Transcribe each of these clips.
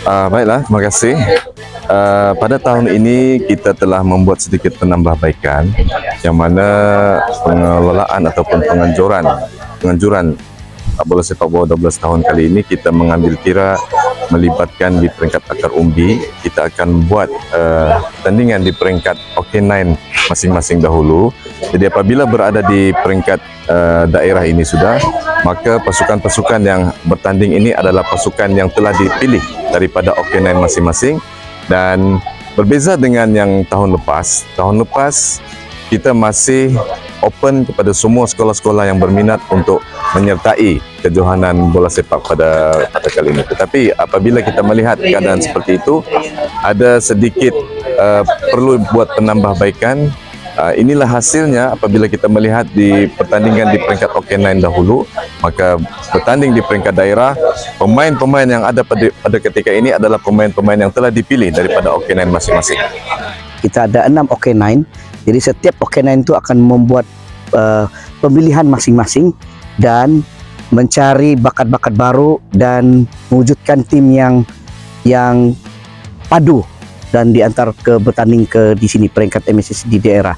Baiklah, terima kasih. Pada tahun ini kita telah membuat sedikit penambahbaikan yang mana pengelolaan ataupun penganjuran bola sepak bola 12 tahun kali ini kita mengambil kira melibatkan di peringkat akar umbi. Kita akan buat pertandingan di peringkat OK9 masing-masing dahulu. Jadi apabila berada di peringkat daerah ini sudah, maka pasukan-pasukan yang bertanding ini adalah pasukan yang telah dipilih daripada OK9 masing-masing. Dan berbeza dengan yang tahun lepas kita masih open kepada semua sekolah-sekolah yang berminat untuk menyertai kejohanan bola sepak pada kali ini. Tetapi apabila kita melihat keadaan seperti itu, ada sedikit perlu buat penambahbaikan. Inilah hasilnya apabila kita melihat di pertandingan di peringkat OK9 dahulu, maka bertanding di peringkat daerah, pemain-pemain yang ada pada ketika ini adalah pemain-pemain yang telah dipilih daripada OK9 masing-masing. Kita ada 6 OK9, jadi setiap OK9 itu akan membuat pemilihan masing-masing dan mencari bakat-bakat baru dan mewujudkan tim yang padu dan diantar ke bertanding ke di sini peringkat MSS di daerah.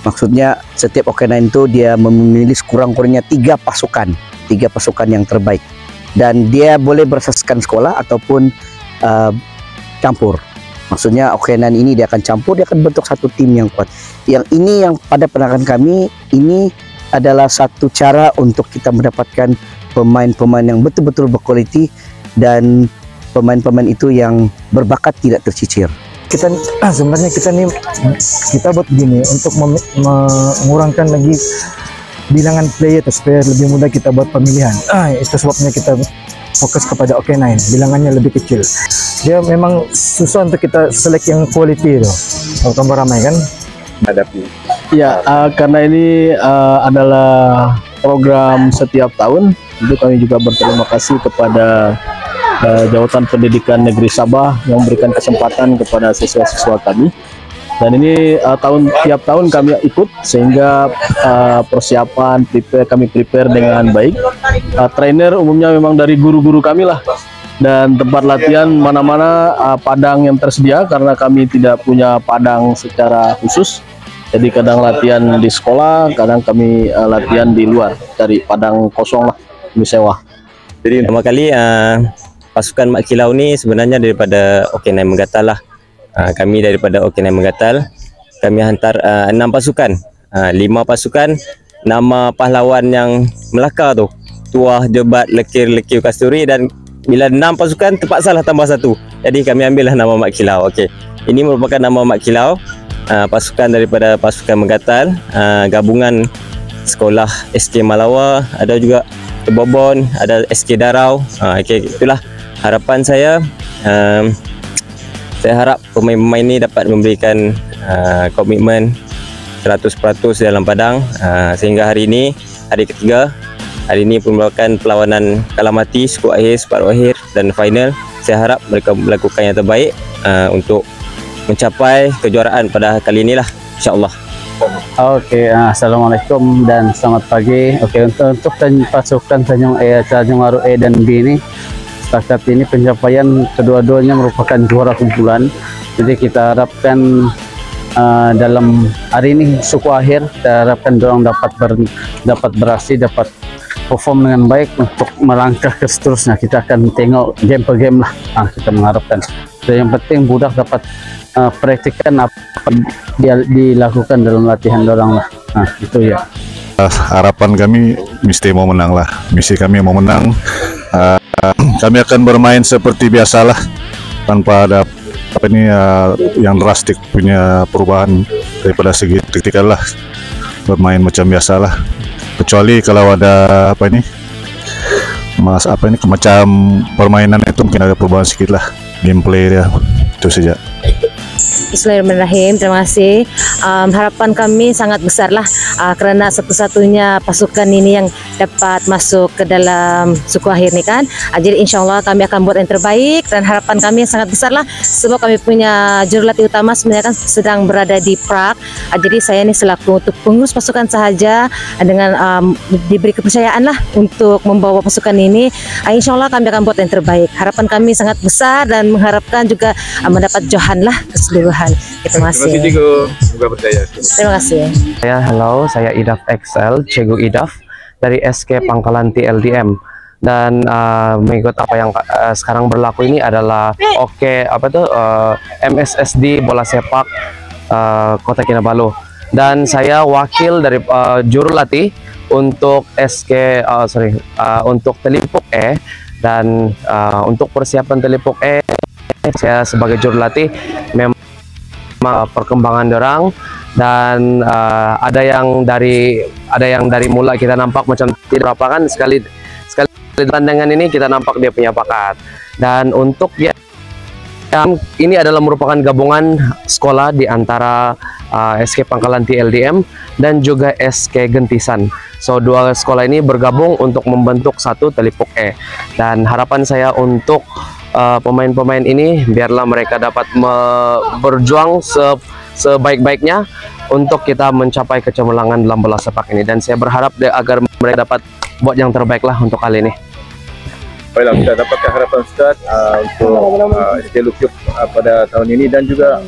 Maksudnya setiap OK9 itu dia memilih kurang-kurangnya 3 pasukan yang terbaik, dan dia boleh berasaskan sekolah ataupun campur. Maksudnya OK9 ini dia akan campur, dia akan bentuk satu tim yang kuat. Yang ini yang pada pandangan kami ini adalah satu cara untuk kita mendapatkan pemain-pemain yang betul-betul berkualiti dan pemain-pemain itu yang berbakat tidak tercicir. Sebenarnya kita buat begini untuk mengurangkan lagi bilangan player supaya lebih mudah kita buat pemilihan. Itu sebabnya kita fokus kepada OK9, bilangannya lebih kecil. Dia memang susah untuk kita select yang quality itu. Kalau tambah ramai kan hadapi. Ya, karena ini adalah program setiap tahun, itu kami juga berterima kasih kepada Jabatan Pendidikan Negeri Sabah yang memberikan kesempatan kepada siswa-siswa kami. Dan ini tiap tahun kami ikut, sehingga persiapan kami prepare dengan baik. Trainer umumnya memang dari guru-guru kami lah, dan tempat latihan mana-mana padang yang tersedia karena kami tidak punya padang secara khusus. Jadi kadang latihan di sekolah, kadang kami latihan di luar, dari padang kosong lah, kami sewa. Jadi pertama kali pasukan Mak Kilau ni sebenarnya daripada OK9 Megatal lah. Kami daripada OK9 Megatal, kami hantar 6 pasukan, 5 pasukan nama pahlawan yang Melaka tu, Tuah, Jebat, Lekir, Kasturi, dan bila 6 pasukan terpaksalah tambah 1. Jadi kami ambillah nama Mak Kilau. Okey. Ini merupakan nama Mak Kilau, pasukan daripada pasukan Megatal, gabungan sekolah SK Malawa, ada juga Bobon, ada SK Darau. Okey, itulah harapan saya. Saya harap pemain-pemain ini dapat memberikan komitmen 100% dalam padang, sehingga hari ini, hari ketiga, hari ini merupakan perlawanan kalah mati, skor akhir, separuh akhir dan final. Saya harap mereka melakukan yang terbaik untuk mencapai kejuaraan pada kali inilah, insyaAllah. Oke, assalamualaikum dan selamat pagi. Oke, untuk pasukan Tanjung Aru A dan B ini, setakat ini pencapaian kedua-duanya merupakan juara kumpulan. Jadi kita harapkan dalam hari ini suku akhir, kita harapkan dorang dapat berhasil, dapat perform dengan baik untuk melangkah ke seterusnya. Kita akan tengok game per game lah. Kita mengharapkan. Dan yang penting budak dapat praktikkan apa dia dilakukan dalam latihan dorang lah. Itu ya. Harapan kami mesti mau menang lah. Misi kami mau menang. Kami akan bermain seperti biasalah, tanpa ada yang drastik punya perubahan daripada segi taktikal lah. Bermain macam biasalah, kecuali kalau ada macam permainan itu mungkin ada perubahan sedikit lah, gameplay dia, itu saja. Bismillahirrahmanirrahim. Terima kasih. Harapan kami sangat besar lah, karena satu-satunya pasukan ini yang dapat masuk ke dalam suku akhir ni kan. Jadi insyaAllah kami akan buat yang terbaik dan harapan kami sangat besar lah sebab kami punya jurulatih utama sebenarnya kan sedang berada di Prague. Jadi saya ni selaku untuk pengurus pasukan sahaja dengan diberi kepercayaan lah untuk membawa pasukan ini. InsyaAllah kami akan buat yang terbaik. Harapan kami sangat besar dan mengharapkan juga mendapat johan lah keseluruhan. Terima kasih. Terima kasih Cikgu, semoga berjaya. Terima kasih. Halo, saya Idaf XL, Cikgu Idaf dari SK Pangkalan TLDM. Dan mengikut apa yang sekarang berlaku ini adalah MSSD bola sepak Kota Kinabalu. Dan saya wakil dari jurulatih untuk untuk Telipuk E. Dan untuk persiapan Telipuk E, saya sebagai jurulatih memang perkembangan dorang. Dan ada yang dari mula kita nampak macam tidak apa kan, sekali tandangan ini kita nampak dia punya bakat. Dan untuk dia ini adalah merupakan gabungan sekolah di antara SK Pangkalan TLDM dan juga SK Gentisan. So dua sekolah ini bergabung untuk membentuk satu Telipuk E. Dan harapan saya untuk pemain-pemain ini biarlah mereka dapat berjuang sebaik-baiknya untuk kita mencapai kecemerlangan dalam bola sepak ini. Dan saya berharap agar mereka dapat buat yang terbaik lah untuk kali ini. Baiklah, kita dapatkan harapan Ustaz untuk SK Lukyuk pada tahun ini dan juga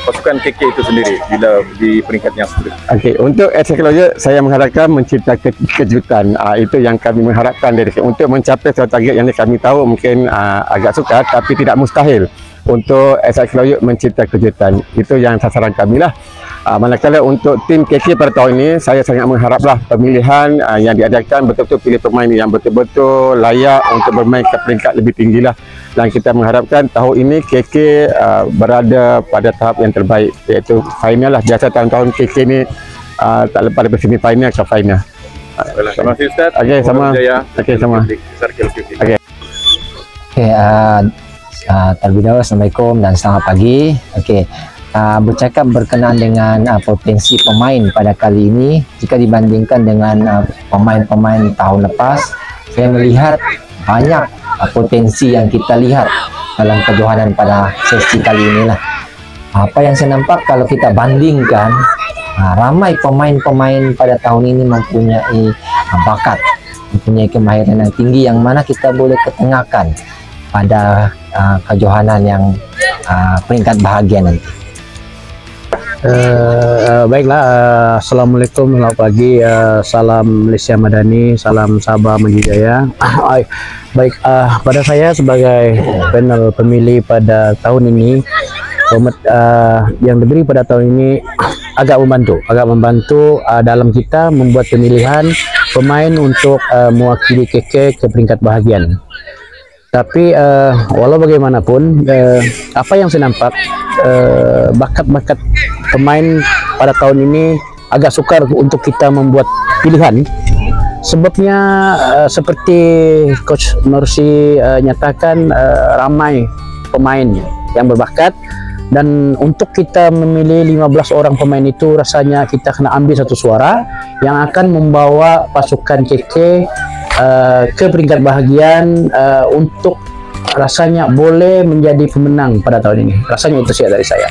pasukan KK itu sendiri bila di peringkat yang seterusnya. Okey, untuk SK Lukyuk saya mengharapkan menciptakan kejutan. Itu yang kami mengharapkan dari untuk mencapai suatu target yang kami tahu mungkin agak sukar tapi tidak mustahil. Untuk SK Lukyuk menciptakan kejutan, itu yang sasaran kami lah. Manakala untuk tim KK pada tahun ini, saya sangat mengharaplah pemilihan yang diadakan betul-betul pilih pemain yang betul-betul layak untuk bermain ke peringkat lebih tinggi lah. Dan kita mengharapkan tahun ini KK berada pada tahap yang terbaik, iaitu final lah. Biasa tahun-tahun KK ni tak lepas dari semi-final ke final. Terima kasih Ustaz. Okey, sama. Okey, sama. Okey. Terlebih dahulu Assalamualaikum dan selamat pagi. Okey, bercakap berkenaan dengan potensi pemain pada kali ini, jika dibandingkan dengan pemain-pemain tahun lepas, saya melihat banyak potensi yang kita lihat dalam kejohanan pada sesi kali inilah. Apa yang saya nampak kalau kita bandingkan, ramai pemain-pemain pada tahun ini mempunyai bakat, mempunyai kemahiran yang tinggi yang mana kita boleh ketengahkan pada kejohanan yang peringkat bahagia nanti. Baiklah, Assalamualaikum, selamat pagi, salam Malaysia Madani, salam Sabah Majijaya. Baik, pada saya sebagai panel pemilih pada tahun ini, yang diberi pada tahun ini agak membantu dalam kita membuat pemilihan pemain untuk mewakili KK ke peringkat bahagian. Tapi walau bagaimanapun, apa yang saya nampak, bakat-bakat pemain pada tahun ini agak sukar untuk kita membuat pilihan. Sebabnya seperti Coach Nursi nyatakan, ramai pemain yang berbakat, dan untuk kita memilih 15 orang pemain itu rasanya kita kena ambil satu suara yang akan membawa pasukan KK ke peringkat bahagian, untuk rasanya boleh menjadi pemenang pada tahun ini. Rasanya itu sih dari saya.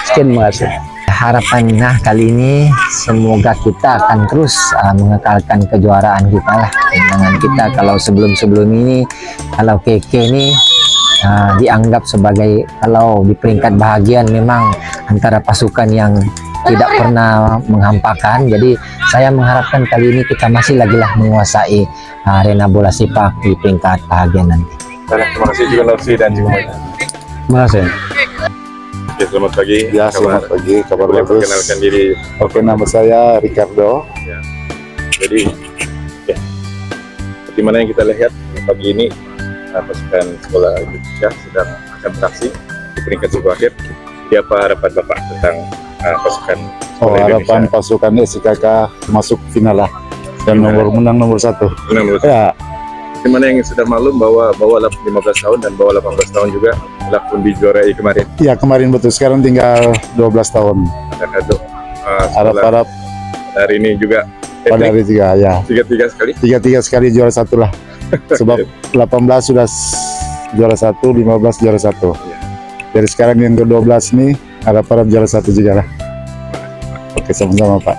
Sekian, terima kasih. Harapan kali ini semoga kita akan terus mengekalkan kejuaraan kita lah. Dengan kita kalau sebelum ini, kalau KK ini dianggap sebagai kalau di peringkat bahagian memang antara pasukan yang tidak pernah menghampakan. Jadi saya mengharapkan kali ini kita masih lagi lah menguasai arena bola sepak di peringkat bahagian nanti. Terima kasih juga Nursi dan juga Maida. Terima kasih. Oke, selamat pagi. Ya, selamat pagi. Kabar Boleh bagus. perkenalkan diri. Oke, nama saya Ricardo. Ya. Jadi, seperti mana yang kita lihat pagi ini, pasukan sekolah Indonesia sedang akan beraksi di peringkat suku akhir. Apa harapan Bapak tentang pasukan sekolah Harapan Indonesia? pasukan SKK masuk final lah dan menang nomor 1. Ya, Di mana yang sudah maklum bahwa bawah 15 tahun dan bawah 18 tahun juga telah pun dijuarai kemarin. ya kemarin betul. Sekarang tinggal 12 tahun. Dan untuk Harap-harap hari ini juga pada hari tiga ya. 3-3 sekali. 3-3 sekali juara satu lah. Sebab 18 sudah juara satu, 15 juara satu. Dari sekarang yang ke-12 nih harapan juara satu juga lah. Oke, sama-sama Pak.